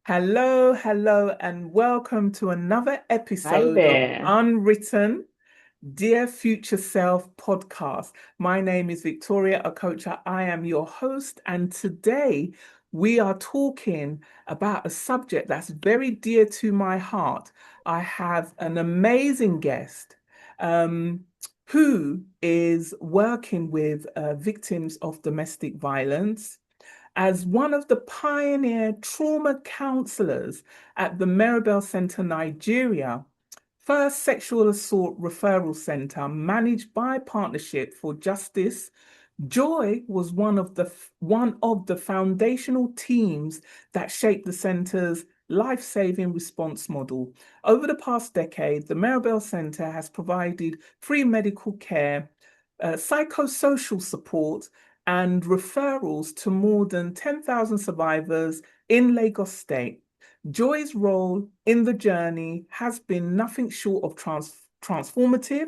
Hello, hello, and welcome to another Hi episode of there. Unwritten Dear Future Self podcast. My name is Victoria Okocha. I am your host, and today we are talking about a subject that's very dear to my heart. I have an amazing guest um, who is working with victims of domestic violence as one of the pioneer trauma counselors at the Mirabel Centre, Nigeria, first sexual assault referral centre managed by Partnership for Justice. Joy was one of the foundational teams that shaped the centre's life-saving response model. Over the past decade, the Mirabel Centre has provided free medical care, psychosocial support, and referrals to more than 10,000 survivors in Lagos State. Joy's role in the journey has been nothing short of transformative,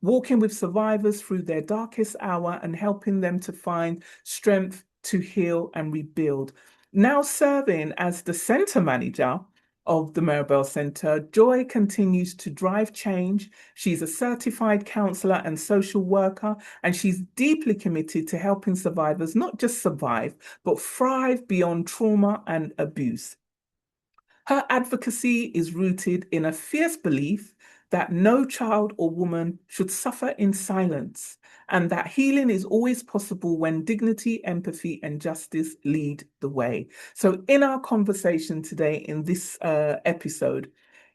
walking with survivors through their darkest hour and helping them to find strength to heal and rebuild. Now serving as the center manager of the Mirabel Centre, Joy continues to drive change. She's a certified counselor and social worker, and she's deeply committed to helping survivors not just survive, but thrive beyond trauma and abuse. Her advocacy is rooted in a fierce belief that no child or woman should suffer in silence, and that healing is always possible when dignity, empathy, and justice lead the way. So, in our conversation today, in this episode,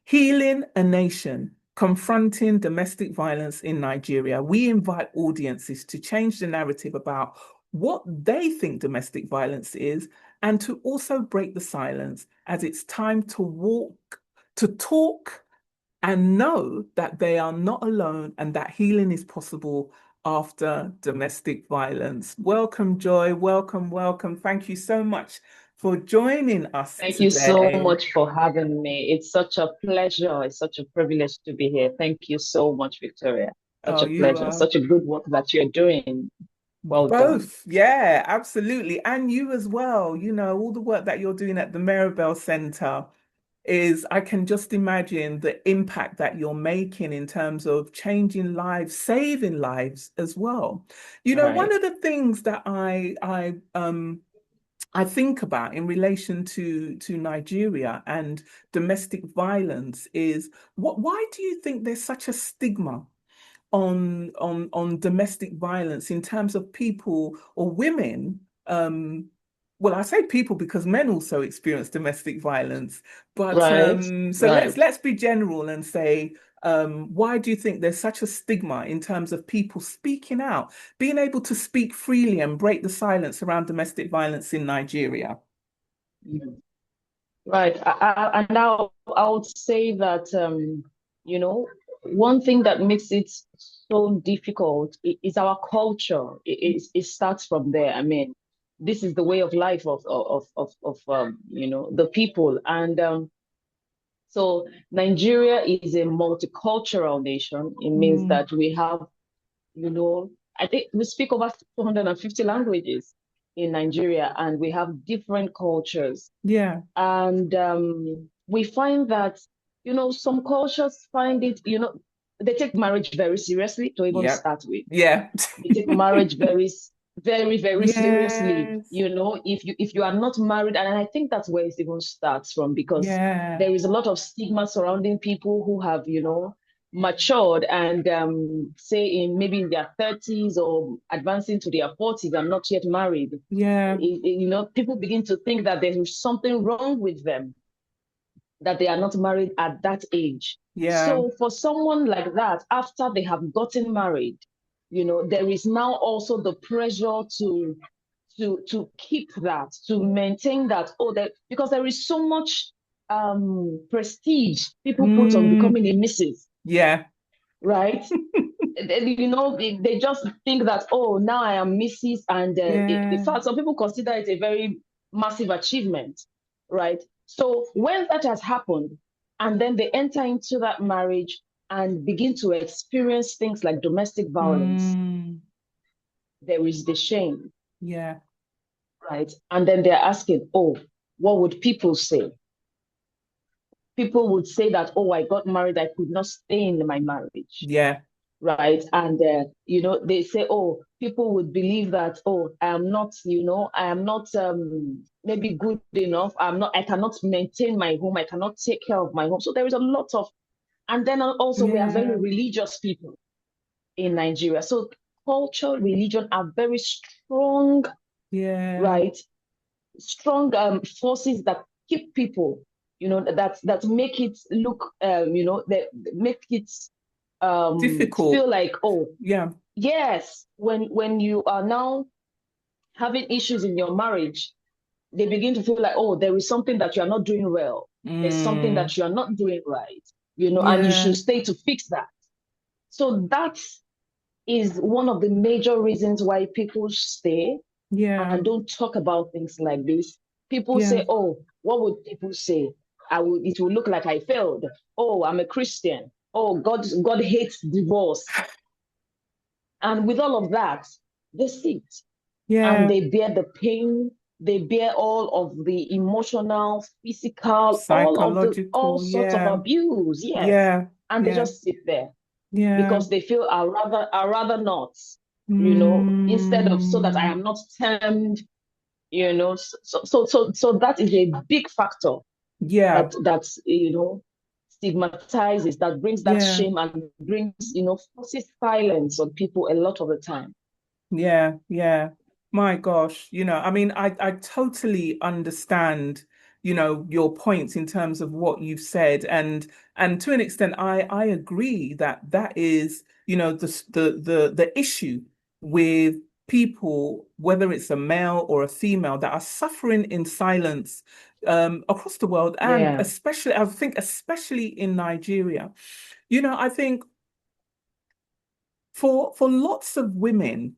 Healing a Nation, Confronting Domestic Violence in Nigeria, we invite audiences to change the narrative about what they think domestic violence is and to also break the silence as it's time to walk, to talk, and know that they are not alone and that healing is possible after domestic violence. Welcome, Joy. Welcome, welcome. Thank you so much for joining us Thank you so today. much for having me. It's such a pleasure. It's such a privilege to be here. Thank you so much, Victoria. Such Oh, a you pleasure. are Such a good work that you're doing. Well done. both. Yeah, absolutely. And you as well. All the work that you're doing at the Mirabel Centre is I can just imagine the impact that you're making in terms of changing lives, saving lives as well. One Right. of the things that I think about in relation to Nigeria and domestic violence is why do you think there's such a stigma on domestic violence in terms of people or women? Well, I say people because men also experience domestic violence, but Right. so let's Right. let's be general and say, why do you think there's such a stigma in terms of people speaking out, being able to speak freely and break the silence around domestic violence in Nigeria? Mhm. Right. And now I would say that, you know, one thing that makes it so difficult is our culture. It starts from there. I mean, this is the way of life of the people. And so Nigeria is a multicultural nation. It means Mm, that we have, you know, I think we speak over 250 languages in Nigeria, and we have different cultures. yeah, And we find that, some cultures find it, they take marriage very seriously to even yeah, start with. yeah, They take marriage very, very seriously. yes, If you are not married, and I think that's where it even starts from, because yeah, there is a lot of stigma surrounding people who have, matured and say in maybe in their 30s or advancing to their 40s and not yet married. yeah, People begin to think that there is something wrong with them, that they are not married at that age. yeah. So for someone like that, after they have gotten married, there is now also the pressure to keep that, to maintain that. Oh, that because there is so much prestige people put on Mm, becoming a Mrs. yeah. Right? They just think that, oh, now I am Mrs. And in Yeah. fact, some people consider it a very massive achievement, right? So when that has happened, and then they enter into that marriage and begin to experience things like domestic violence, Mm, there is the shame, yeah. right? And then they're asking, oh, what would people say? people would say that, oh, I got married, I could not stay in my marriage. Yeah. Right. And, they say, oh, people would believe that, oh, I am not, I am not maybe good enough. I cannot maintain my home. I cannot take care of my home. So there is a lot of, and then also we are very Yeah. religious people in Nigeria. So culture, religion are very strong, Yeah. right? Strong forces that keep people, that make it look, that make it Difficult. feel like, oh, Yeah. yes, when you are now having issues in your marriage, they begin to feel like, oh, there is something that you are not doing well. There's something Mm. that you are not doing right, and you Yeah. should stay to fix that. So that is one of the major reasons why people stay Yeah. and don't talk about things like this. People Yeah. say, oh, what would people say? It will look like I failed. Oh, I'm a Christian. Oh, God hates divorce. And with all of that, they sit and Yeah. they bear the pain, they bear all of the emotional, physical, all Psychological. sorts of Yeah. abuse. Yes. Yeah. And they Yeah. just sit there Yeah. because they feel I rather not, instead of, so that I Mm. am not termed, so that is a big factor Yeah. that stigmatizes, that brings that Yeah. shame and brings, forces silence on people a lot of the time. Yeah, yeah. My gosh, I mean, I totally understand, your points in terms of what you've said, and to an extent, I agree that that is, the issue with people, whether it's a male or a female, that are suffering in silence across the world, and Yeah. especially, I think, especially in Nigeria. I think for lots of women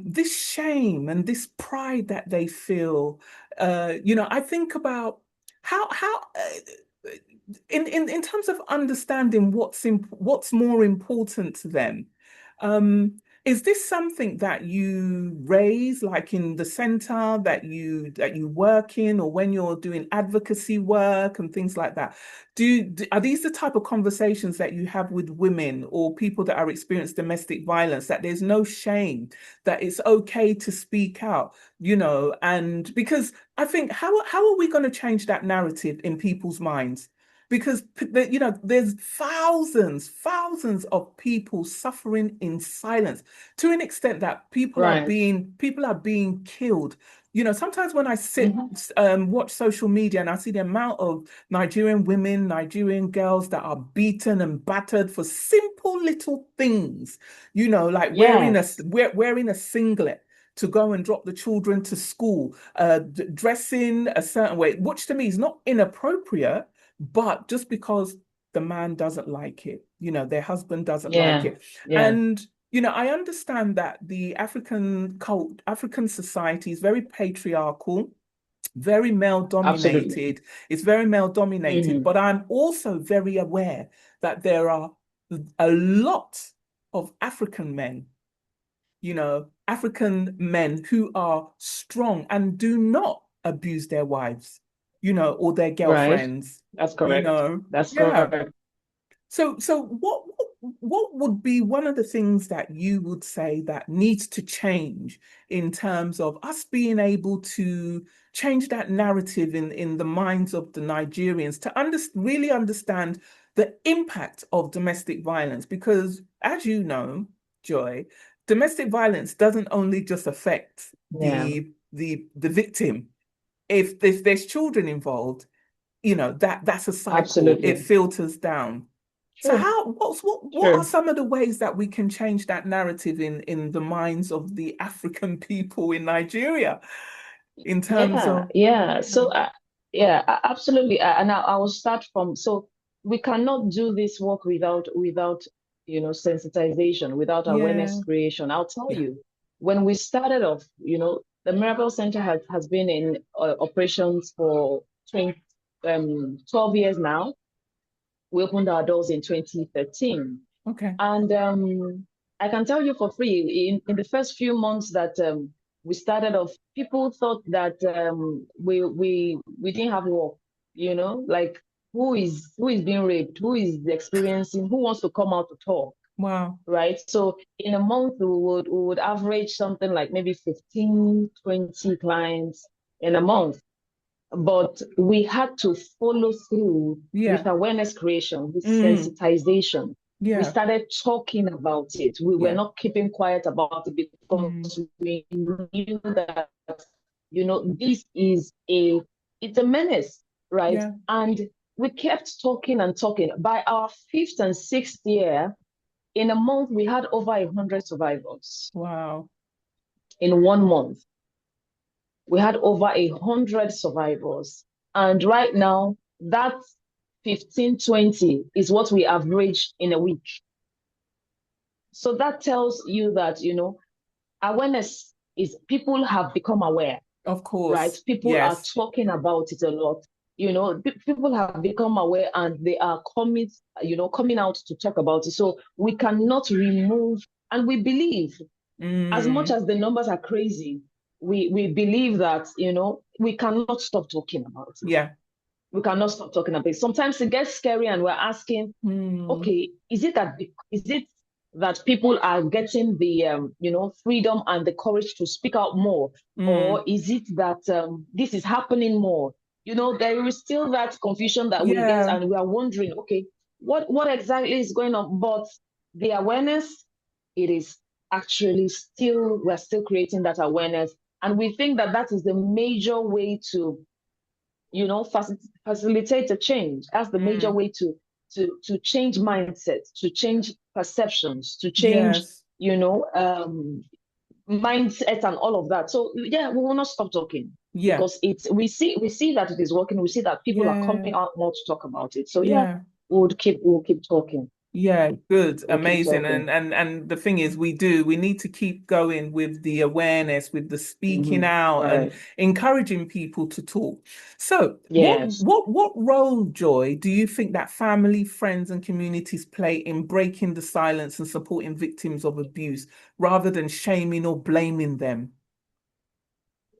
this shame and this pride that they feel, I think about how in terms of understanding what's more important to them. Um, is this something that you raise, like in the center that you work in, or when you're doing advocacy work and things like that? Are these the type of conversations that you have with women or people that are experiencing domestic violence, that there's no shame, that it's okay to speak out, and because I think how are we going to change that narrative in people's minds? Because there's thousands of people suffering in silence, to an extent that Right. people are being killed. Sometimes when I Hmm. watch social media, and I see the amount of Nigerian women, Nigerian girls that are beaten and battered for simple little things, like Yes. wearing a singlet to go and drop the children to school, dressing a certain way, which to me is not inappropriate, but just because the man doesn't like it, their husband doesn't like Yeah. it. Yeah. And, I understand that the African society is very patriarchal, very male Absolutely. dominated. It's very male dominated, Hmm. but I'm also very aware that there are a lot of African men who are strong and do not abuse their wives, or their Right. girlfriends, That's correct. That's Yeah. correct. So what would be one of the things that you would say that needs to change in terms of us being able to change that narrative in the minds of the Nigerians to really understand the impact of domestic violence? Because as you know, Joy, domestic violence doesn't only just affect Yeah. the victim. If there's children involved, that's a cycle. It Absolutely. filters down. So True. what are True. some of the ways that we can change that narrative in the minds of the African people in Nigeria in terms Yeah. of Yeah. So, yeah, absolutely. And I will start from, so we cannot do this work without sensitization, without yeah, awareness creation. I'll tell yeah, you, when we started off, the Mirabel Centre has been in operations for 20, 12 years now. We opened our doors in 2013. okay, And I can tell you for free, in the first few months that we started off, people thought that we didn't have work, like who is being raped, who is experiencing, who wants to come out to talk, Wow. right? So in a month, we would average something like maybe 15, 20 clients in a month. But we had to follow through with Yeah. awareness creation, with Mm. sensitization. We Yeah. started talking about it. We were Yeah. not keeping quiet about it Mm. because we knew that, this is it's a menace, right? Yeah. And we kept talking and talking. By our fifth and sixth year, in a month, we had over 100 survivors. Wow. In 1 month, we had over 100 survivors. And right now, that 15, 20 is what we average in a week. So that tells you that, awareness is, people have become aware, Of right? course. People are Yes. talking about it a lot. People have become aware and they are coming out to talk about it. So we cannot remove, and we believe, as much Mm. as the numbers are crazy, we believe that, we cannot stop talking about it. Yeah. We cannot stop talking about it. Sometimes it gets scary and we're asking, Mm. okay, is it that people are getting the freedom and the courage to speak out more, or Mm. is it that this is happening more? There is still that confusion that we get, Yeah. and we are wondering, okay, what exactly is going on? But the awareness, it is actually still, we're still creating that awareness, and we think that that is the major way to facilitate a change. That's the major Mm. way to change mindsets, to change perceptions, to change, Yes. mindset and all of that. So yeah, we will not stop talking Yeah. because we see that it is working. We see that people are Yeah. coming out more to talk about it. So yeah, Yeah. we'll keep talking. Yeah, good, We'll keep amazing. talking. And the thing is, we need to keep going with the awareness, with the speaking out and Right. encouraging people to talk. So, what Yes. what what role, Joy, do you think that family, friends, and communities play in breaking the silence and supporting victims of abuse rather than shaming or blaming them?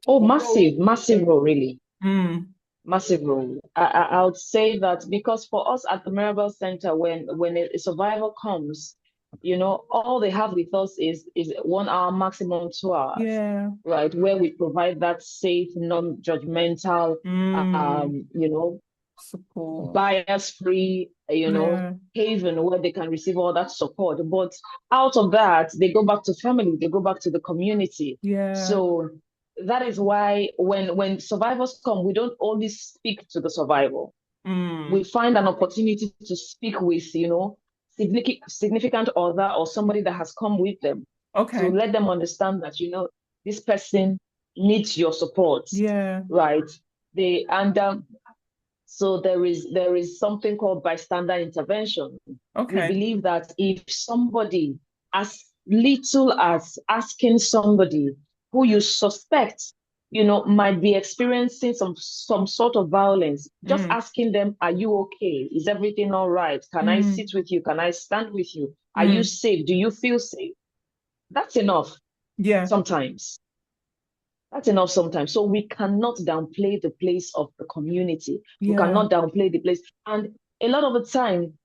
Oh, massive, massive role, really. Mm. Massive role. I would say that because for us at the Mirabel Centre, when a survivor comes, all they have with us is 1 hour, maximum 2 hours, Yeah. right? Where we provide that safe, non-judgmental, Mm. Support. bias-free, Yeah. haven where they can receive all that support. But out of that, they go back to family, they go back to the community. Yeah. So that is why when survivors come, we don't only speak to the survivor. We Mm. find an opportunity to speak with, significant other or somebody that has come with them to Okay. let them understand that, this person needs your support, Yeah. right? They and So there is something called bystander intervention. We Okay. believe that if somebody, as little as asking somebody who you suspect, might be experiencing some sort of violence, just Mm. asking them, "Are you okay? Is everything all right? Can I Mm. sit with you? Can I stand with you? Are you Mm. safe? Do you feel safe?" That's enough Yeah. sometimes. That's enough sometimes. So we cannot downplay the place of the community. We Yeah. cannot downplay the place. And a lot of the time,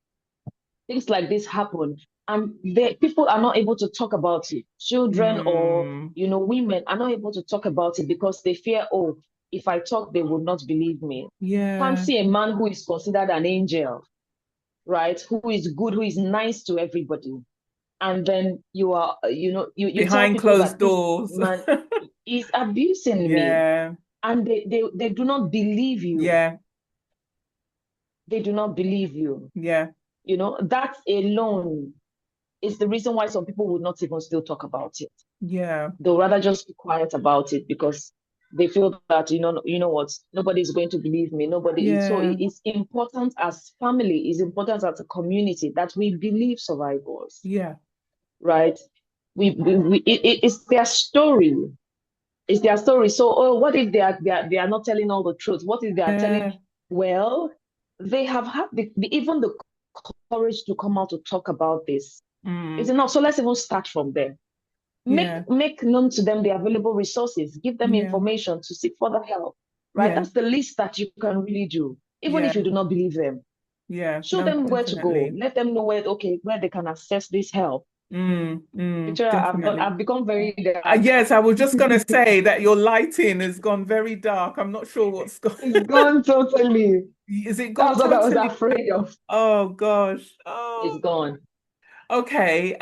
things like this happen, and people are not able to talk about it. Children or Mm. women are not able to talk about it because they fear, oh, if I talk, they will not believe me. Can't Yeah. see a man who is considered an angel, right? Who is good, who is nice to everybody. And then you are, you tell Behind people closed that this doors. man is abusing me, Yeah. and they do not believe you. Yeah. They do not believe you. Yeah. That alone is the reason why some people would not even still talk about it. Yeah. They'll rather just be quiet about it because they feel that, what, nobody's going to believe me. Nobody. So Yeah. it's important as family, it's important as a community that we believe survivors, Yeah. right? It's their story. It's their story. So, oh, what if they are not telling all the truth? What if they are telling? Yeah. Well, they have had even the courage to come out to talk about this. Is Mm. enough. So let's even start from there. Yeah. Make known to them the available resources. Give them Yeah. information to seek further help. Right. Yeah. That's the least that you can really do. even Yeah. if you do not believe them. Yeah. Show No, them where to go. definitely. Let them know where they can access this help. Victoria, Definitely. I've become very dark. Yes, I was just gonna say that your lighting has gone very dark. I'm not sure what's gone. It's gone totally. Is it gone That's what I was totally? afraid of. Oh gosh. It's Oh, gone. okay.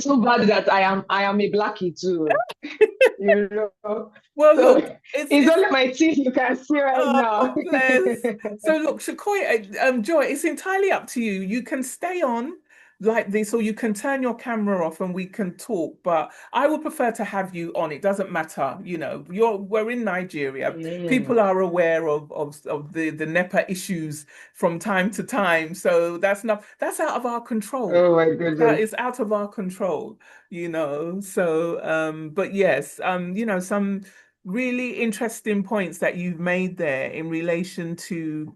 Too bad that I am a blackie too. You know. Well, So look, it's it's only my teeth you can see right now. oh bless. So look, Shokoya, Joy, it's entirely up to you. You can stay on like this, or you can turn your camera off and we can talk. But I would prefer to have you on. It doesn't matter, we're in Nigeria. Mm. People are aware of the NEPA issues from time to time. So that's out of our control. Oh my goodness. It's out of our control, So but yes, some really interesting points that you've made there in relation to,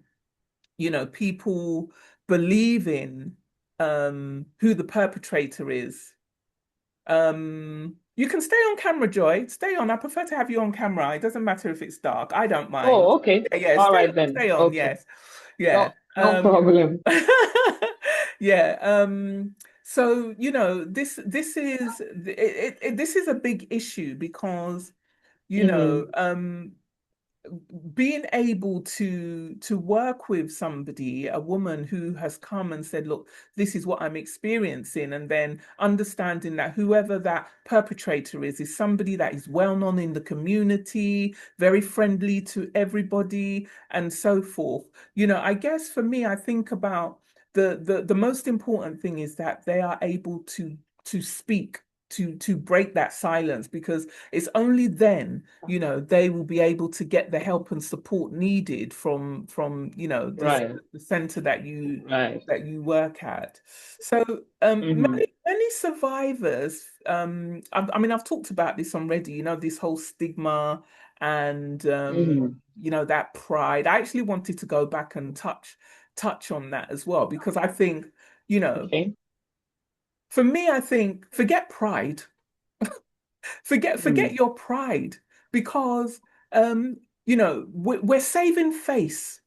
people believing who the perpetrator is. You can stay on camera, Joy. Stay on. I prefer to have you on camera. It doesn't matter if it's dark. I don't mind. Oh, okay. Yeah, yeah, All right then. stay on, Okay. yes. Yeah. No, no problem. Yeah. So, this is a big issue because, you know, Mm. um, being able to work with somebody, a woman who has come and said, look, this is what I'm experiencing, and then understanding that whoever that perpetrator is somebody that is well known in the community, very friendly to everybody, and so forth. I guess for me, I think about the most important thing is that they are able to speak, to break that silence, because it's only then, they will be able to get the help and support needed from this Right. the center Right. that you work at. So Mm-hmm. many survivors, I mean, I've talked about this already, this whole stigma and Mm-hmm. that pride. I actually wanted to go back and touch on that as well, because I think, you know Okay. for me, I think forget pride. Forget Mm. your pride, because we're saving face.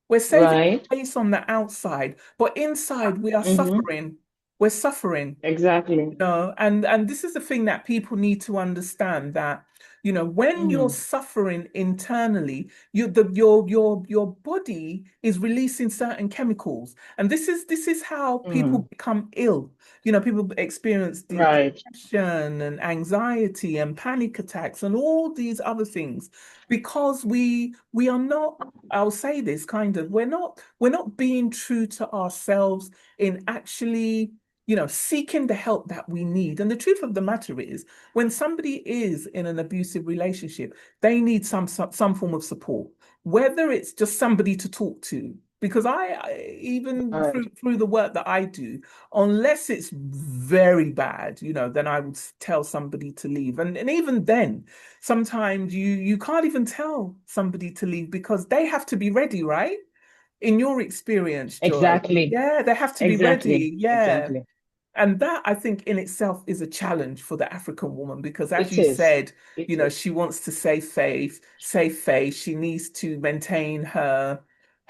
We're saving Right. face on the outside, but inside we are Mm-hmm. suffering. We're suffering. Exactly. And this is the thing that people need to understand, that when you're Mm-hmm. suffering internally, your body is releasing certain chemicals, and this is how people Mm-hmm. become ill. People experience Right. depression and anxiety and panic attacks and all these other things, because we are not, I'll say this kind of, we're not being true to ourselves in actually seeking the help that we need. And the truth of the matter is, when somebody is in an abusive relationship, they need some form of support, whether it's just somebody to talk to. Because even Right. through the work that I do, unless it's very bad, then I would tell somebody to leave. And even then, sometimes you can't even tell somebody to leave because they have to be ready, right? In your experience, Joy. Exactly. Yeah, they have to be Exactly. ready. Yeah. Exactly. And that, I think, in itself is a challenge for the African woman, because, as It you is. said, It is. she wants to save face. She needs to maintain her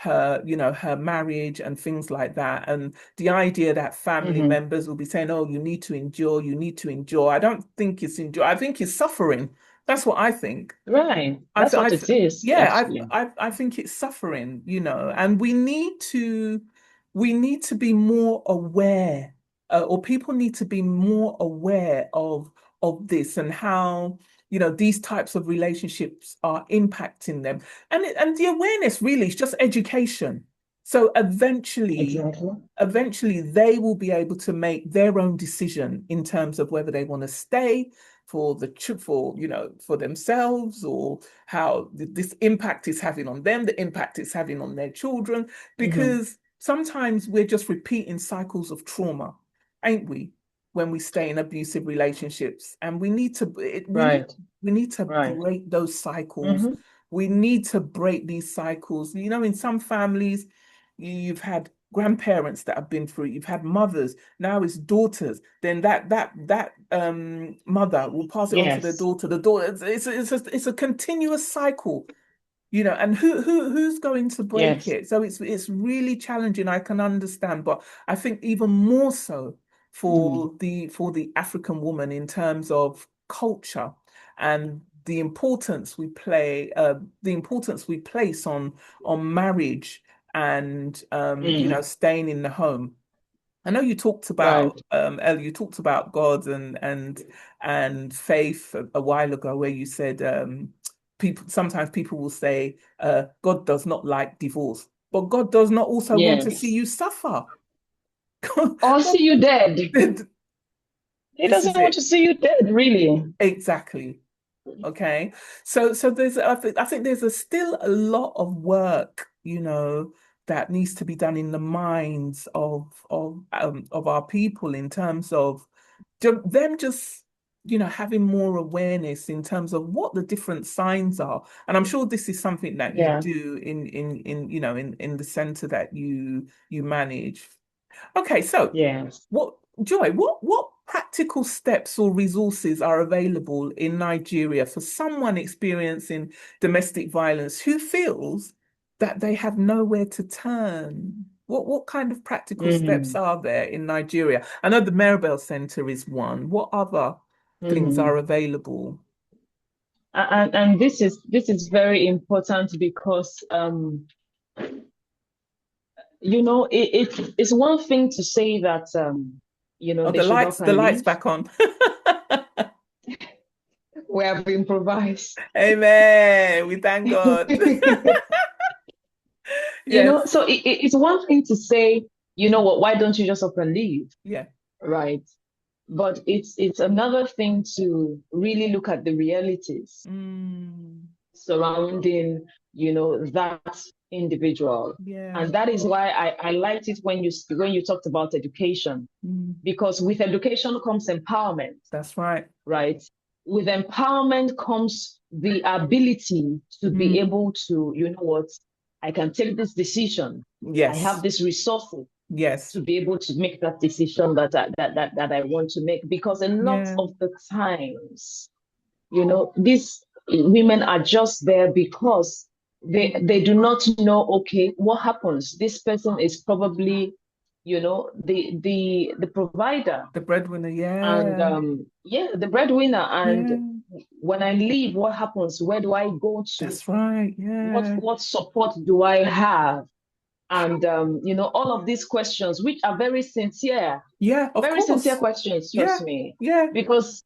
marriage and things like that. And the idea that family Mm-hmm. members will be saying, "Oh, you need to endure, you need to endure." I don't think it's endure. I think it's suffering. That's what I think. Right. I, That's th- I, what th- it is, yeah, actually. I think it's suffering, and we need to be more aware, or people need to be more aware of this, and how these types of relationships are impacting them, and the awareness really is just education. So Exactly. eventually they will be able to make their own decision in terms of whether they want to stay for for themselves, or how this impact is having on them, the impact it's having on their children, Mm-hmm. because sometimes we're just repeating cycles of trauma, ain't we, when we stay in abusive relationships, and Right. we need to Right. break those cycles. Mm-hmm. We need to break these cycles. In some families, you've had grandparents that have been through it, you've had mothers, now it's daughters, then that mother will pass it on to Yes. the daughter. It's a continuous cycle, and who's going to break Yes. it? So it's really challenging. I can understand, but I think even more so Mm. for the African woman in terms of culture and the importance we place on marriage and Mm. staying in the home. I know you talked Right. about you talked about God and faith a while ago, where you said sometimes people will say God does not like divorce, but God does not also want to see Yes. you suffer. Or God, see you dead. He this doesn't is want to it. see you dead, really. Exactly. Okay. So there's I think there's still a lot of work, that needs to be done in the minds of our people in terms of them just having more awareness in terms of what the different signs are. And I'm sure this is something that you Yeah. do in the center that you manage. Okay, so Yes. what practical steps or resources are available in Nigeria for someone experiencing domestic violence who feels that they have nowhere to turn? What kind of practical steps Hmm. are there in Nigeria? I know the Mirabel Centre is one. What other things are Hmm. available? And this is very important because it's one thing to say that Oh, they the should lights, up the and lights leave. back on. We have improvised. Amen. We thank God. Yes. So it's one thing to say, you know what, why don't you just up and leave? Yeah. Right. But it's another thing to really look at the realities Mm, surrounding, that individual. yeah. And that is why I liked it when you talked about education, Mm, because with education comes empowerment, that's right. right? With empowerment comes the ability to be Mm, able to, I can take this decision. I have yes. this resources Yes. to be able to make that decision that I want to make. Because a lot Yeah. of the times, these women are just there because they do not know, okay, what happens? This person is probably, the provider, The breadwinner. and Yeah. yeah, the breadwinner. And Yeah. when I leave, what happens? Where do I go to? That's right. What Yeah. what support do I have? And all of these questions, which are Yeah, of very sincere course. questions, trust Yeah. me, Yeah. because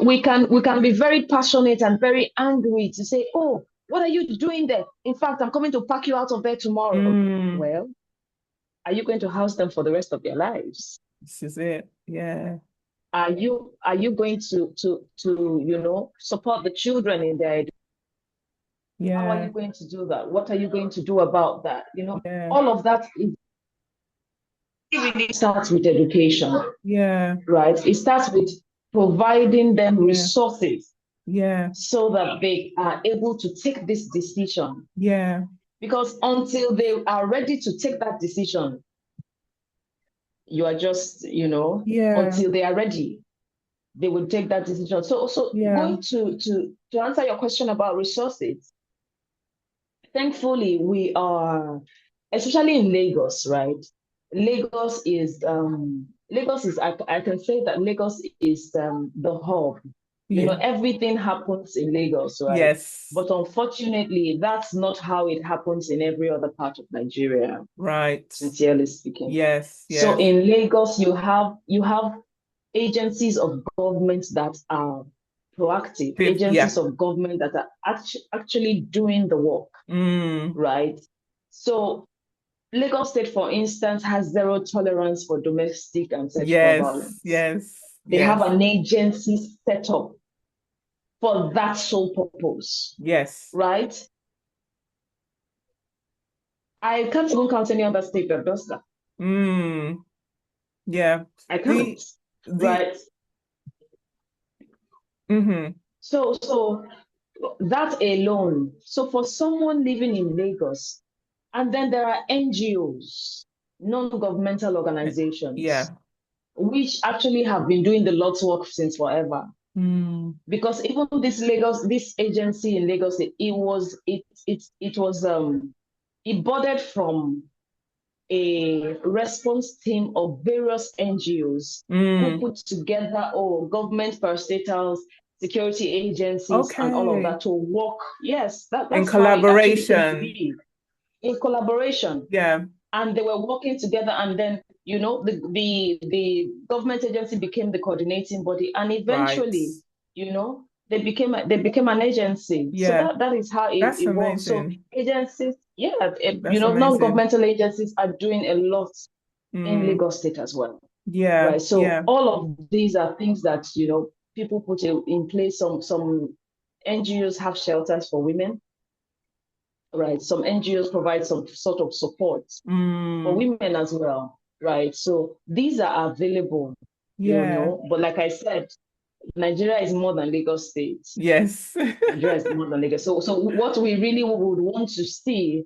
we can be very passionate and very angry to say, oh, what are you doing there? In fact, I'm coming to pack you out of there tomorrow. Mm, Well, are you going to house them for the rest of their lives? this is it. Yeah. Are you going to support the children in their education? How are Yeah. you going to do that? What are you going to do about that? Yeah. All of that, it really starts with education, Yeah. right? It starts with providing them Yeah. resources Yeah. so that they are able to take this decision. Yeah. Because until they are ready to take that decision, you are just, Yeah. until they are ready, they will take that decision. So Yeah. going to answer your question about resources, thankfully we are, especially in Lagos, right? Lagos is I can say that Lagos is the hub. Yeah. Everything happens in Lagos, right? Yes. But unfortunately, that's not how it happens in every other part of Nigeria, Right. sincerely speaking. Yes. So Yes. in Lagos, you have agencies of government that are proactive, Yeah. agencies of government that are actually doing the work, Mm, right? So Lagos State, for instance, has zero tolerance for domestic and sexual yes. violence. Yes. They have Yes. an agency set up for that sole purpose, Yes. right? I can't even count any other state that does that. Mm, yeah. I can't, The the right? mm-hmm. So that alone. So for someone living in Lagos, and then there are NGOs, non-governmental organizations, Yeah. which actually have been doing the Lord's work since forever. Because even this agency in Lagos, it bordered from a response team of various NGOs who Mm. put together government parastatals, security agencies, and all of Okay. that to work. Yes, In that's how it actually came to collaboration. be, in collaboration. Yeah. And they were working together, and then the government agency became the coordinating body, and Right. eventually, they became an agency. So Yeah. that is how That's it works. So amazing. agencies, yeah, That's amazing. non-governmental agencies are doing a lot in Mm. Lagos State as well, Yeah. right? So Yeah. all of these are things that people put in place. Some NGOs have shelters for women, right? Some NGOs provide some sort of support for Mm. women as well, right? So these are available, Yeah. but like I said, Nigeria is more than Lagos State. Yes. Nigeria is more than Lagos. So what we really would want to see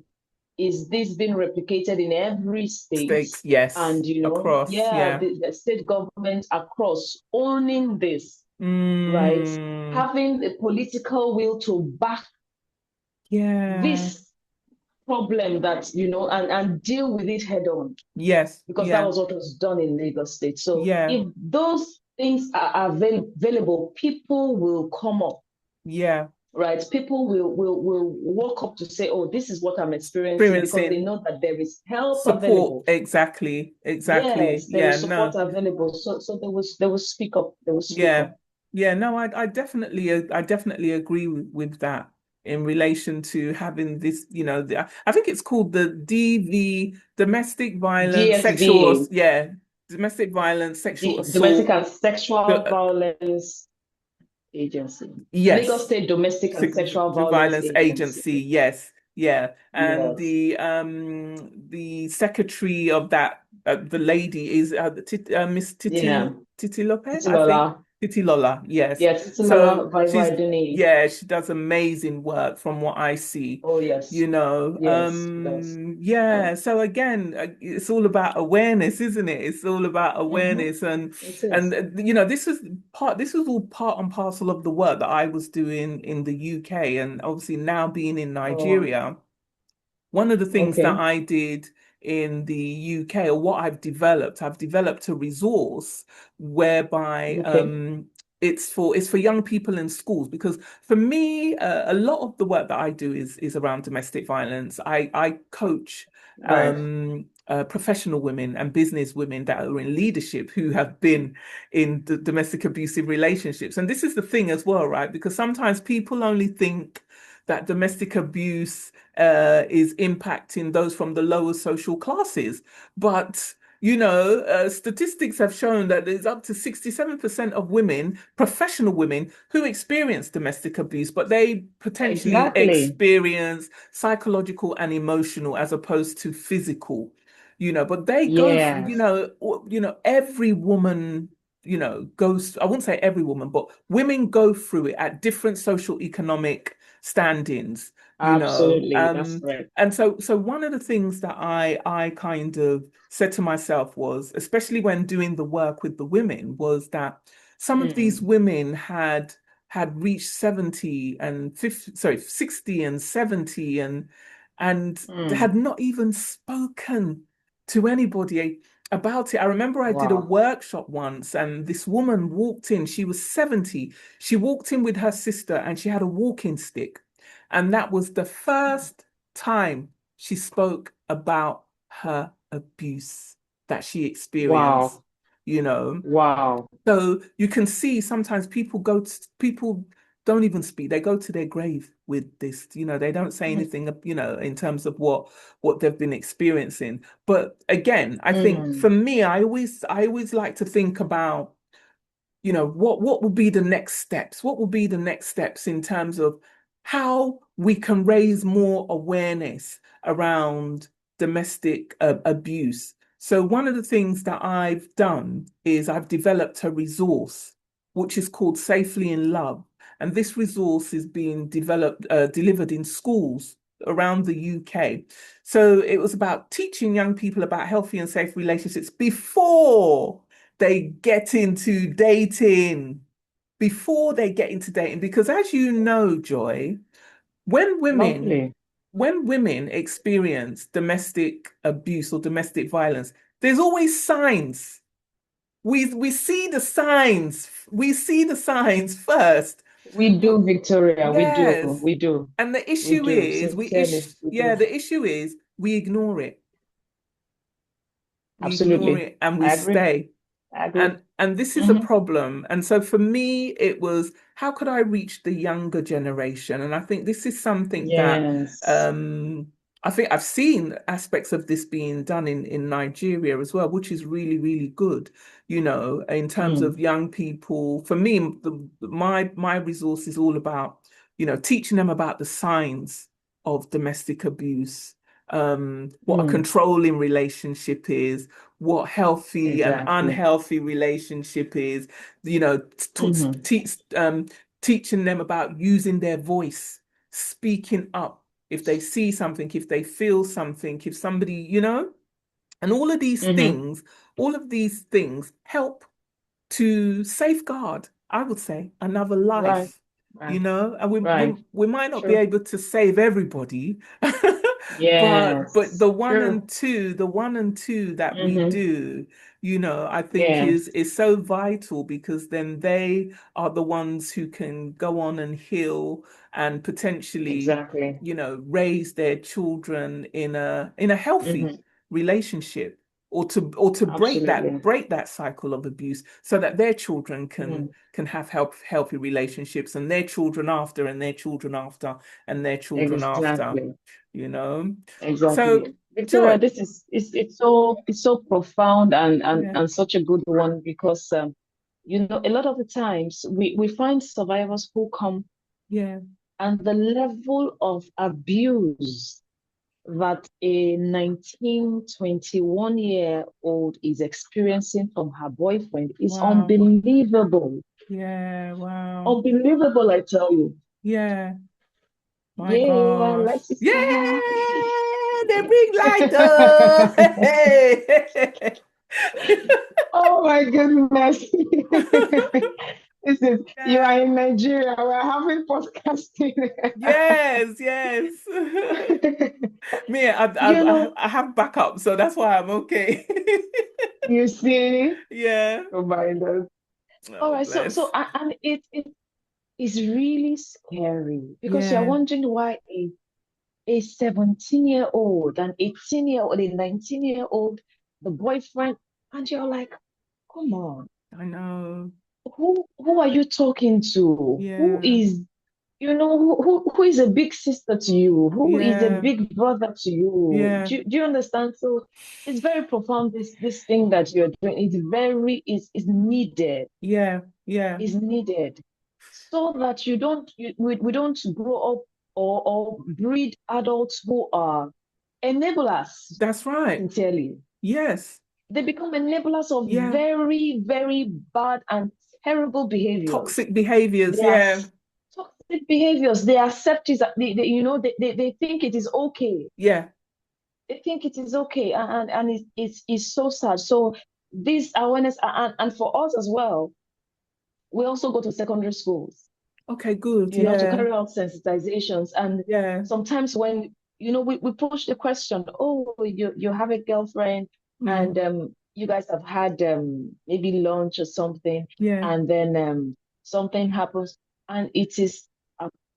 is this being replicated in every state, States, yes. and Across, yeah, yeah. the state government across owning this, right? Mm. Having the political will to back Yeah. this problem that and deal with it head on, Yes. because that Yeah. was what was done in Lagos State. So Yeah. if those things are available, people will come up, Yeah. right? People will walk up to say, "Oh, this is what I'm experiencing," because they Experiencing know that there is help support. available. Exactly. Exactly. Yes, there Yeah. is support No. available. So they will speak up. They will speak Yeah. up. Yeah. No, I definitely agree with that in relation to having this, I think it's called the DV, domestic violence, sexual, DSVA, yeah, domestic violence, sexual Domestic assault. and Sexual The, Violence Agency. Lagos yes. State Domestic and Sexual The Violence violence Agency. agency, yes, yeah, and Yes. the secretary of that, the lady is Miss Yeah. Titi Lopez, I think. Titilola. Titi Lola, yes. Yeah, So Titilola Vai she's, Duni. yeah, she does amazing work from what I see. Oh, yes. Yes, it does. Yeah, Um, so again, it's all about awareness, isn't it? It's all about mhm. awareness, and It and is. this was all part and parcel of the work that I was doing in the UK, and obviously now being in Oh, Nigeria, one of the things that okay. I did in the UK, or what I've developed a resource whereby Okay. it's for young people in schools, because for me, a lot of the work that I do is around domestic violence. I coach Right. professional women and business women that are in leadership who have been in the domestic abusive relationships. And this is the thing as well, right? Because sometimes people only think that domestic abuse is impacting those from the lower social classes. But, statistics have shown that there's up to 67% of women, professional women, who experience domestic abuse, but they potentially Exactly. experience psychological and emotional as opposed to physical. But they go, Yes. every woman, goes, I wouldn't say every woman, but women go through it at different social economic standings, you know. Absolutely. That's right. And so one of the things that I kind of said to myself was, especially when doing the work with the women, was that some of these Mm, women had reached 70 and 50, sorry, 60 and 70, and mm. had not even spoken to anybody about it. I remember I did a Wow. workshop once, and this woman walked in. She was 70. She walked in with her sister, and she had a walking stick. And that was the first time she spoke about her abuse that she experienced, Wow. you know. Wow. So you can see sometimes people don't even speak. They go to their grave with this, they don't say Mm, anything, in terms of what they've been experiencing. But again, I think for mm, me, I always like to think about, what will be the next steps? What will be the next steps in terms of how we can raise more awareness around domestic abuse? So one of the things that I've done is I've developed a resource which is called Safely in Love, and this resource is being delivered in schools around the UK. So it was about teaching young people about healthy and safe relationships before they get into dating, before they get into dating. Because as you know, Joy, when women Lovely. when women experience domestic abuse or domestic violence, there's always signs. We see the signs. We see the signs first. We do, Victoria. We do. Yes. We do. And the We issue do. is Sincerely, we do. the issue is we ignore it. We ignore Absolutely. it and we I agree. stay. I agree. And this is a Mm-hmm. problem. And so for me, it was how could I reach the younger generation? And I think this is something that Yes. um, I think I've seen aspects of this being done in Nigeria as well, which is really, really good, in terms Mm. of young people. For me, my resource is all about, teaching them about the signs of domestic abuse, what a Mm. controlling relationship is, what healthy and Exactly. unhealthy relationship is, Mm-hmm. teaching them about using their voice, speaking up if they see something, if they feel something, if somebody, and Mm-hmm. all of these things help to safeguard, I would say, another Right. life, Right. and Right. we might not be True. able to save everybody, but Yes. True. the one and two that we Mm-hmm. do, I think Yes. is so vital because then they are the ones who can go on and heal and potentially, Exactly. raise their children in a healthy Mm-hmm. relationship or to Absolutely. break that cycle of abuse so that their children Mm. can have healthy relationships and their children after and their children after and their children after, Exactly. you know Exactly. so Victoria, Joy. this is it's so profound and Yeah, and such a good one because a lot of the times we find survivors who come yeah. and the level of abuse that a 19, 21-year-old is experiencing from her boyfriend is Wow. unbelievable. Yeah, wow. Unbelievable, I tell you. Yeah, my Yeah, gosh. light is Yeah, coming. they bring light up. Hey. Oh my goodness. You are Yeah. in Nigeria. We're having podcasting. Yes, yes. Me, You know, I have backup, so that's why I'm okay. you see, Yeah. remind us. All Oh, right, so bless. and it is really scary because you're Yeah. wondering why a 17-year-old, an 18-year-old, a 19-year-old, the boyfriend, and you're like, come on, I know. who are you talking to? Who Yeah. is who is a big sister to you? Who is a Yeah. big brother to you? Yeah. Do you understand? So it's very profound. This thing that you're doing is very is needed. Yeah. Yeah. Is needed so that we don't grow up or breed adults who are enablers. That's right. Sincerely, Yes. they become enablers of Yeah. very very bad and terrible behaviors. Toxic behaviors. They are Yeah. toxic behaviors. They accept it. They think it is okay. Yeah. They think it is okay, and it's so sad. So this awareness, and for us as well, we also go to secondary schools, Okay, good. to Yeah. carry out sensitizations. And Yeah. sometimes when we push the question, oh, you have a girlfriend, Mm. and you guys have had maybe lunch or something, Yeah. and then something happens, and it is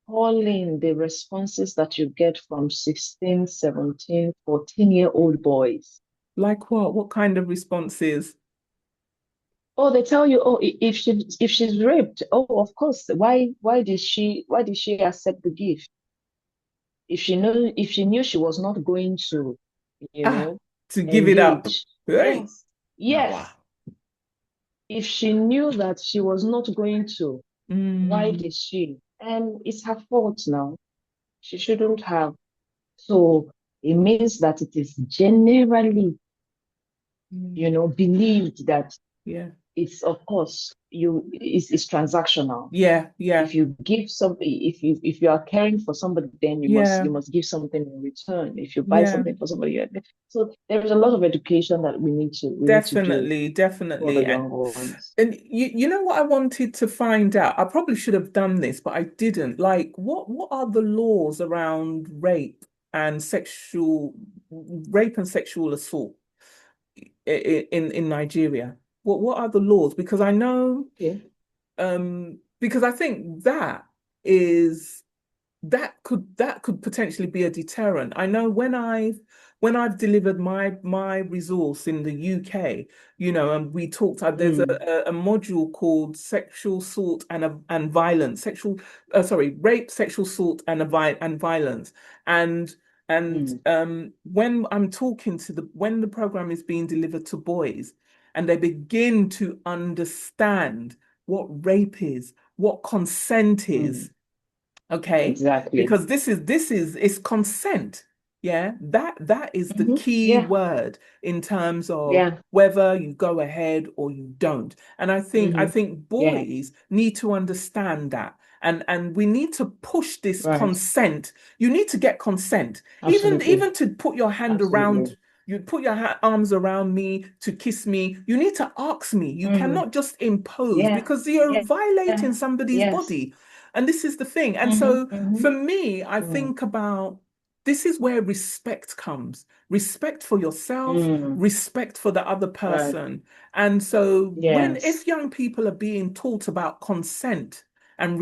appalling the responses that you get from 16, 17, 14-year-old boys. Like what? What kind of responses? Oh, they tell you, oh, if she's raped, oh, of course, why did she accept the gift? If she knew she was not going to, you Ah, know, to give it up. engage. Hey. Yes, Now, wow. yes. If she knew that she was not going to, why Mm. did she? And it's her fault now. She shouldn't have. So it means that it is generally, Mm. believed that Yeah. it's of course it's transactional. Yeah, yeah, If you give somebody, if you are caring for somebody, then yeah, you must give something in return. If you buy yeah. something for somebody, so there is a lot of education that we need to do Definitely, for the definitely. young ones. And you know what I wanted to find out? I probably should have done this, but I didn't. Like, what are the laws around rape and sexual assault in Nigeria? What are the laws? Because I know, Okay. because I think is that could potentially be a deterrent. I know when I've delivered my resource in the UK, and we talked. There's Mm, a module called sexual assault and violence, rape, sexual assault and violence, and mm, when I'm talking when the program is being delivered to boys, and they begin to understand what rape is, what consent mm. is. Okay, Exactly. because this is it's consent. Yeah, that is the key Yeah. word in terms of Yeah. whether you go ahead or you don't. And I think Yeah. boys need to understand that. And we need to push this Right. consent. You need to get consent. Even Absolutely. even to put your hand Absolutely. around, you put your arms around me to kiss me. You need to ask me. You Mm. cannot just impose Yeah. because you're Yeah. violating somebody's Yes. body. And this is the thing. And so Mm-hmm. for me, I Mm. think about this is where respect comes. Respect for yourself, Mm. respect for the other Right. person. And so if Yes. young people are being taught about consent and Mm.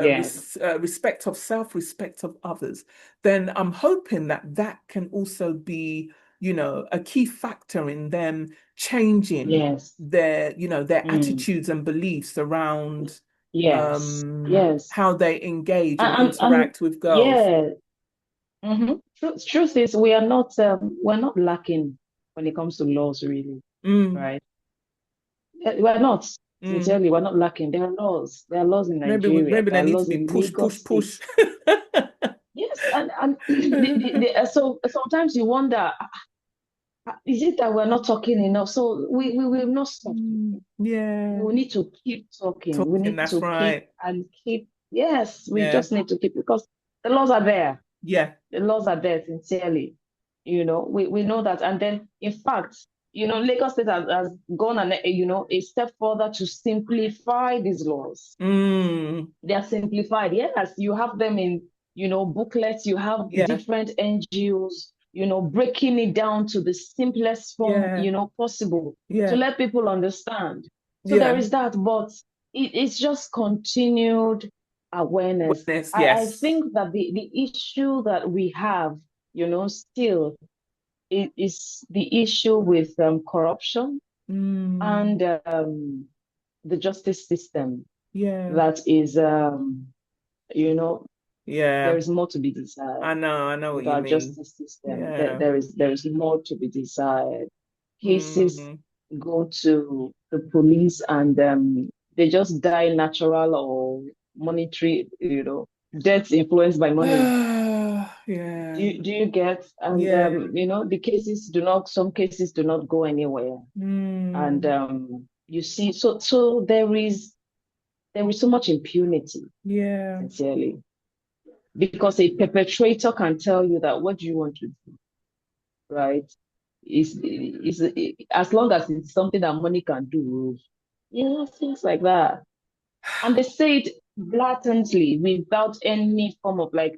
Yes. respect of self, respect of others, then I'm hoping that can also be, a key factor in them changing Yes. their Mm. attitudes and beliefs around Yes. Yes. how they engage and And interact with girls. yeah. Truth is we're not lacking when it comes to laws, really, Mm, right? We're not. mm. Sincerely, we're not lacking. There are laws. There are laws in Maybe Nigeria. There there are needs to laws be in push, push, Lagos State. push. Yes, and so sometimes you wonder, is it that we're not talking enough? So we will not stop Mm, talking. yeah, We need to keep talking. We talking. need That's to keep right. and keep. Yes, we Yeah, just need to keep because the laws are there. yeah. The laws are there, sincerely. We know that. And then, in fact, Lagos State has gone a step further to simplify these laws. Mm, They are simplified. Yes, you have them in, booklets, you have yeah, different NGOs, breaking it down to the simplest form, yeah, possible to yeah, let people understand. So there yeah. is that, but it's just continued awareness. Witness, I yes. think that the issue that we have, still is the issue with corruption Mm, and the justice system yeah, that is you know, there yeah. is more to be desired I know what with you our mean. justice system. Yeah. There is more to be desired. Cases Mm. go to the police and they just die natural or monetary, deaths influenced by money. Yeah. Do you get? And Yeah. the cases do not. Some cases do not go anywhere. And Mm. you see, so there is so much impunity, Yeah. sincerely. Because a perpetrator can tell you that what do you want to do, right? Is as long as it's something that money can do, things like that. And they say it blatantly without any form of like,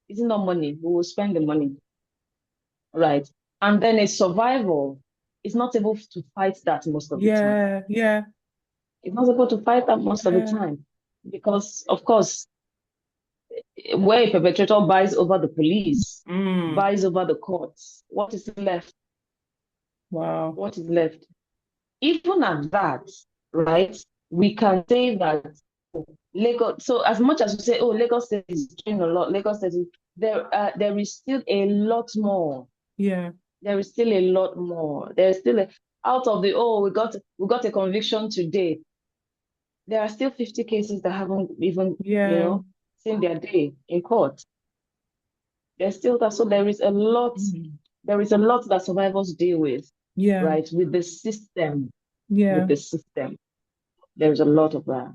it's not money, we will spend the money, right? And then a survival is not able to fight that most of the time. Yeah. Yeah. It's not able to fight that most of the Yeah. time because, of course, where a perpetrator buys over the police, Mm. buys over the courts, what is left? Wow. What is left? Even at that, right? We can say that Lagos. So as much as we say, oh, Lagos State is doing a lot, Lagos State, there is still a lot more. Yeah. There is still a lot more. There is still out of the we got a conviction today. There are still 50 cases that haven't even Yeah. seen their day in court. There's still that. So there is a lot. Mm. There is a lot that survivors deal with. Yeah. right? With the system, with Yeah. the system. There's a lot of that.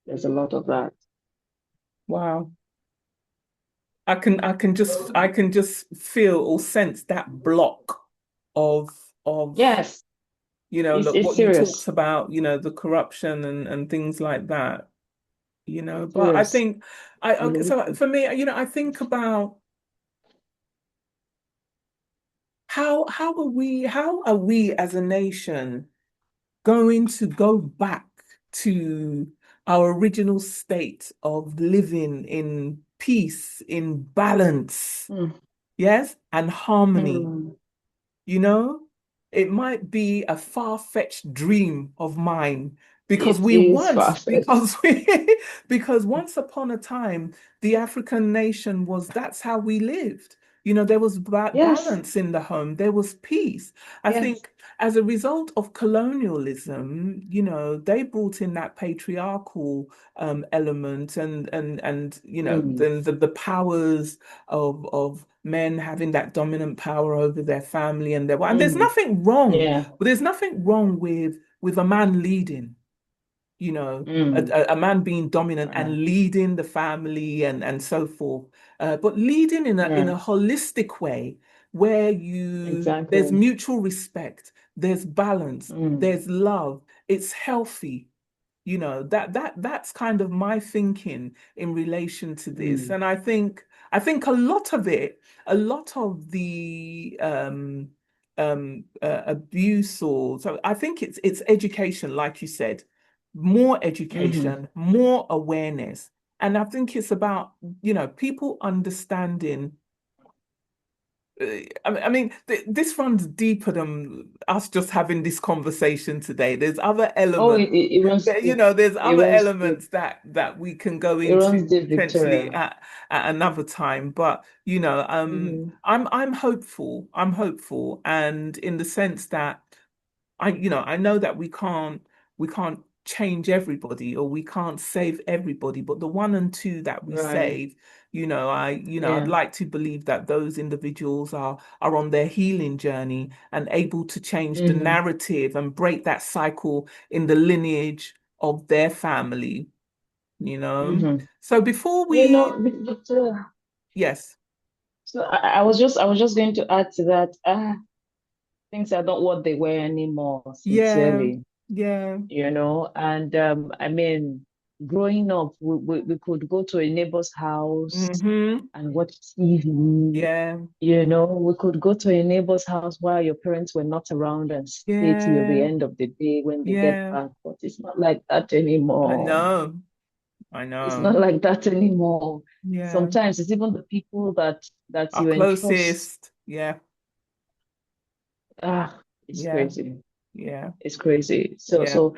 There's a lot of that. Wow. I can just feel or sense that block of of Yes, look it's what you talked serious. about, the corruption and things like that, It's but I serious. think I okay, Really. so for me, I think about how are we as a nation going to go back to our original state of living in peace, in balance, Mm, yes, and harmony. mm. You know, it might be a far-fetched dream of mine because It we is once, far-fetched. because because once upon a time, the African nation was, that's how we lived. There was Yes, balance in the home, there was peace. I yes. think as a result of colonialism, they brought in that patriarchal element and Mm, the powers of men having that dominant power over their family and their wife. And there's mm. nothing wrong, Yeah. but there's nothing wrong with a man leading, Mm. a man being dominant Right. and leading the family and so forth. But leading in a Right. holistic way where there's Exactly. mutual respect, there's balance, Mm, there's love, it's healthy. That's kind of my thinking in relation to this. mm, And I think a lot of it, a lot of the abuse, or so I think it's education, like you said, more mm-hmm. education, more awareness. And I think it's about, people understanding. I mean, this runs deeper than us just having this conversation today. There's other Oh, elements. it runs deep. There's It other runs deep. elements that we can go It runs into deep, potentially Victoria. at another time. But Mm-hmm. I'm hopeful. I'm hopeful, and in the sense that I know that we can't change everybody, or we can't save everybody, but the one and two that we Right. save, I'd Yeah. like to believe that those individuals are on their healing journey and able to change the Mm-hmm. narrative and break that cycle in the lineage of their family, you know. Mm-hmm. So before You we, know, Victoria. yes, So I was just going to add to that. Things are not what they were anymore, yeah, sincerely. yeah, And I mean, growing up, we could go to a neighbor's house mm-hmm, and watch TV. yeah, We could go to a neighbor's house while your parents were not around and stay till the yeah, end of the day when they get yeah. back. But it's not like that I anymore. know. I It's not know. like that anymore. Yeah. Sometimes it's even the people that Our you entrust. closest. Yeah. Ah, it's Yeah. crazy. Yeah. It's crazy. So Yeah. so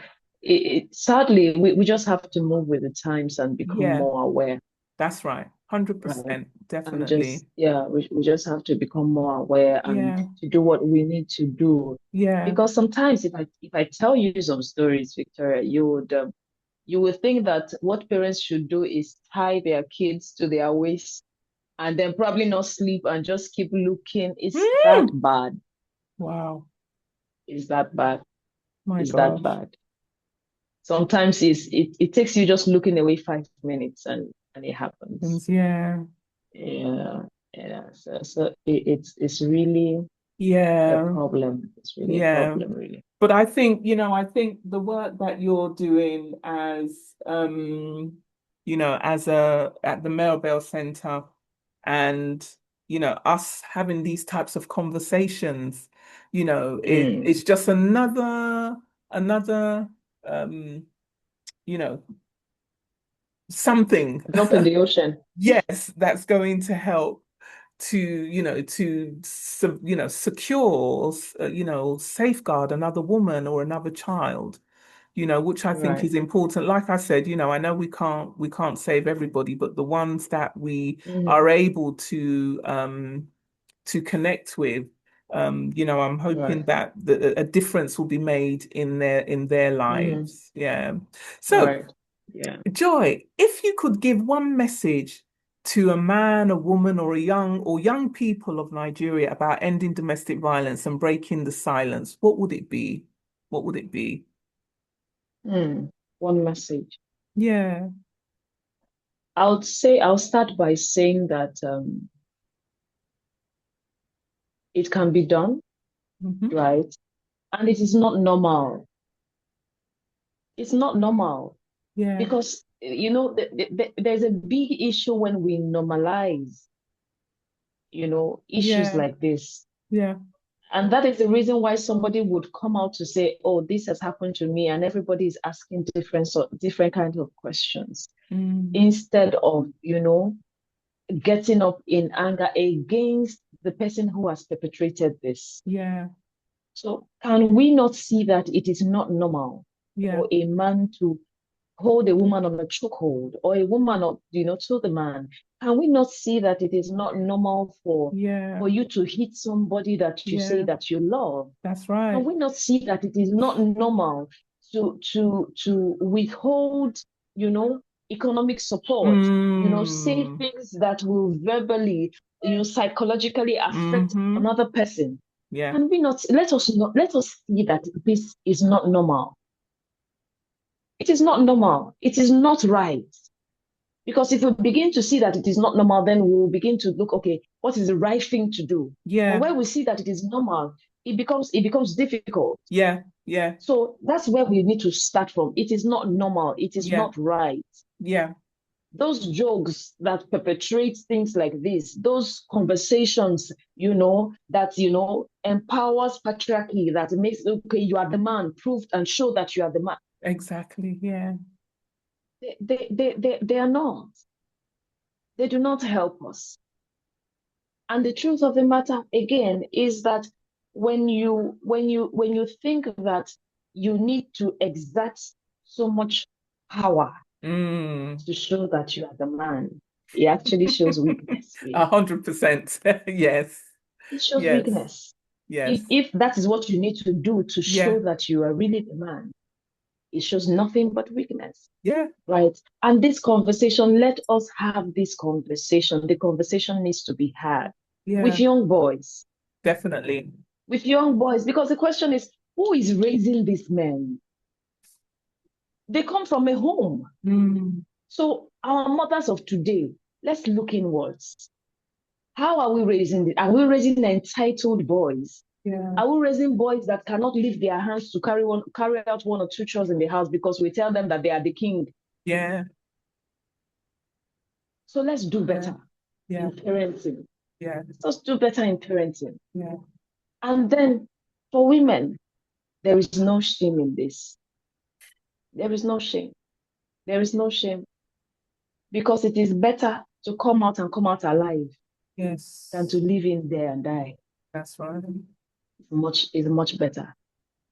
sadly we just have to move with the times and become Yeah. more aware, That's right. right? 100%. And Definitely. just yeah, we just have to become more aware and Yeah. to do what we need to do. Yeah. Because sometimes if I tell you some stories, Victoria, you would think that what parents should do is tie their kids to their waist and then probably not sleep and just keep looking. It's that Mm. bad. Wow. It's that bad. My It's that gosh. bad. Sometimes it takes you just looking away 5 minutes and it happens. Yeah. Yeah, yeah. So it's really a Yeah. problem. It's really a Yeah. problem, really. But I think the work that you're doing as at the Mirabel Centre, and us having these types of conversations, it's Mm. just another um, you know, something, Drop in the ocean. yes, that's going to help to secure, safeguard another woman or another child, which I think Right. is important. Like I said, I know we can't save everybody, but the ones that we Hmm. are able to connect with, I'm hoping Right. that a difference will be made in their Hmm. lives. Yeah. So, Right. Yeah. Joy, if you could give one message to a man, a woman, or young people of Nigeria about ending domestic violence and breaking the silence, what would it be? What would it be? One message. Yeah. I'll start by saying that it can be done, Hmm. right? And it is not normal. It's not normal Yeah. because, there's a big issue when we normalize, issues Yeah. like this. Yeah. And that is the reason why somebody would come out to say, oh, this has happened to me. And everybody is asking different kinds of questions Mm. instead of, getting up in anger against the person who has perpetrated this. Yeah. So can we not see that it is not normal Yeah. for a man to hold a woman on a chokehold or a woman up, to the man? Can we not see that it is not normal Yeah. for you to hit somebody that you say Yeah. that you love? That's Can right. we not see that it is not normal to withhold, economic support, say Mm. things that will verbally, psychologically affect Hmm. another person? Yeah. Can we let us see that this is not normal? It is not normal. It is not right. Because if we begin to see that it is not normal, then we will begin to look, okay, what is the right thing to do? But Yeah. when we see that it is normal, it becomes difficult. Yeah. Yeah. So that's where we need to start from. It is not normal. It is Yeah. not right. Yeah. Those jokes that perpetrate things like this, those conversations, that, empowers patriarchy, that makes, okay, you are the man, prove and show that you are the man. Exactly. Yeah. They are not. They do not help us. And the truth of the matter, again, is that when you think that you need to exert so much power Mm. to show that you are the man, it actually shows weakness, really. 100%. Yes. It shows Yes. weakness. Yes. If that is what you need to do to Yeah. show that you are really the man, it shows nothing but weakness. Yeah. Right. And this conversation, let us have this conversation. The conversation needs to be had with Yeah. young boys, Definitely. because the question is, who is raising these men? They come from a home. Mm. So our mothers of today, let's look inwards. How are we raising it? Are we raising entitled boys? Yeah. Are we raising boys that cannot lift their hands to carry out one or two chores in the house because we tell them that they are the king? Yeah. So let's do Yeah. better Yeah. in parenting. Yeah. Let's do better in parenting. Yeah. And then for women, there is no shame in this. There is no shame. There is no shame because it is better to come out and come out alive than to Yes. live in there and die. That's right. It's much better.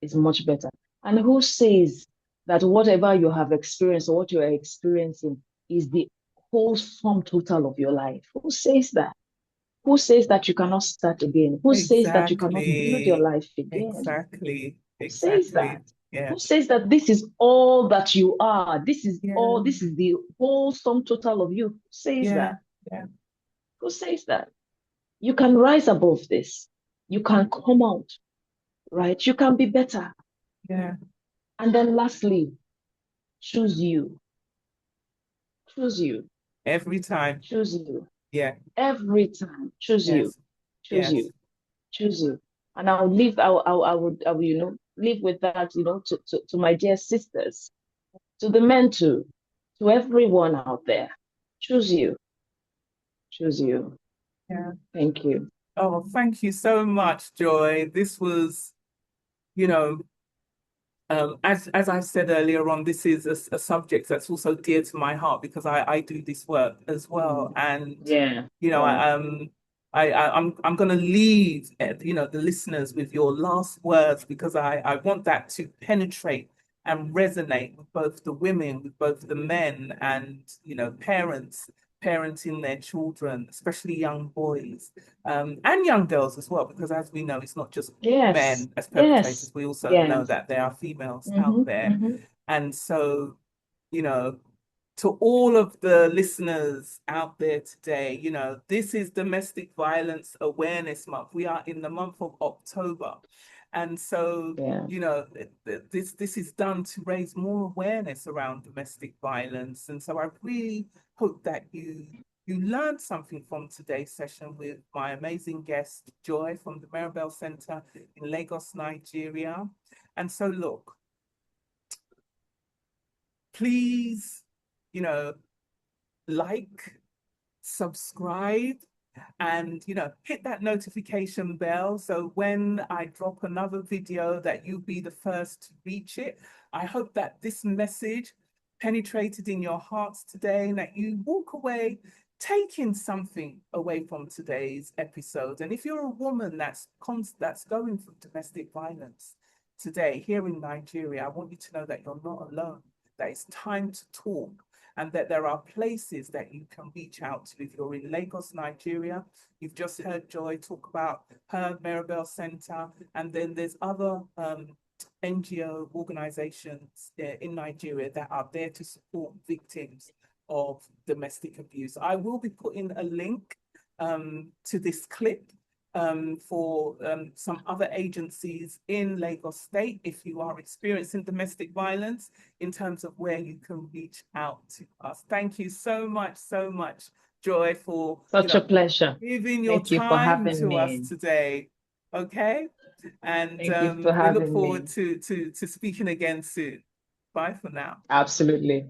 It's much better. And who says that whatever you have experienced or what you are experiencing is the whole sum total of your life? Who says that? Who says that you cannot start again? Who says that you cannot build your Exactly. life again? Exactly. Who says Exactly. that? Yeah. Who says that this is all that you are? Yeah. This is the whole sum total of you. Who says Yeah. that? Yeah. Who says that? You can rise above this. You can come out, right? You can be better. Yeah. And then lastly, choose you. Choose you. Every time. Choose you. Yeah. Every time. Choose you. Yes. Choose Yes. you. Choose you. And I would, live with that, to my dear sisters, to the men too, to everyone out there. Choose you. Choose you. Yeah. Thank you. Oh, thank you so much, Joy. This was, you know, as I said earlier on, this is a subject that's also dear to my heart because I do this work as well, and Yeah. you know, Yeah. I'm going to leave the listeners with your last words because I want that to penetrate and resonate with both the women, with both the men, and parents parenting their children, especially young boys, and young girls as well, because as we know, it's not just Yes. men as perpetrators. Yes. We also know Yes. that there are females out Mm-hmm. there, Mm-hmm. and so you know. to all of the listeners out there today, you know, this is Domestic Violence Awareness Month. We are in the month of October. And so, Yeah. you know, this is done to raise more awareness around domestic violence. And so I really hope that you learned something from today's session with my amazing guest, Joy from the Mirabel Centre in Lagos, Nigeria. And so look, please, you know, like, subscribe, and hit that notification bell so when I drop another video that you'll be the first to reach it. I hope that this message penetrated in your hearts today and that you walk away taking something away from today's episode. And if you're a woman that's going through domestic violence today here in Nigeria, I want you to know that you're not alone, that it's time to talk, and that there are places that you can reach out to. If you're in Lagos, Nigeria, you've just heard Joy talk about her Mirabel Centre, and then there's other NGO organizations in Nigeria that are there to support victims of domestic abuse. I will be putting a link to this clip for some other agencies in Lagos State if you are experiencing domestic violence, in terms of where you can reach out to us. Thank you so much, Joy, for Such a pleasure. giving your Thank you for time having to us me. today. Okay, and Thank you for we look having forward me. to speaking again soon. Bye for now. Absolutely.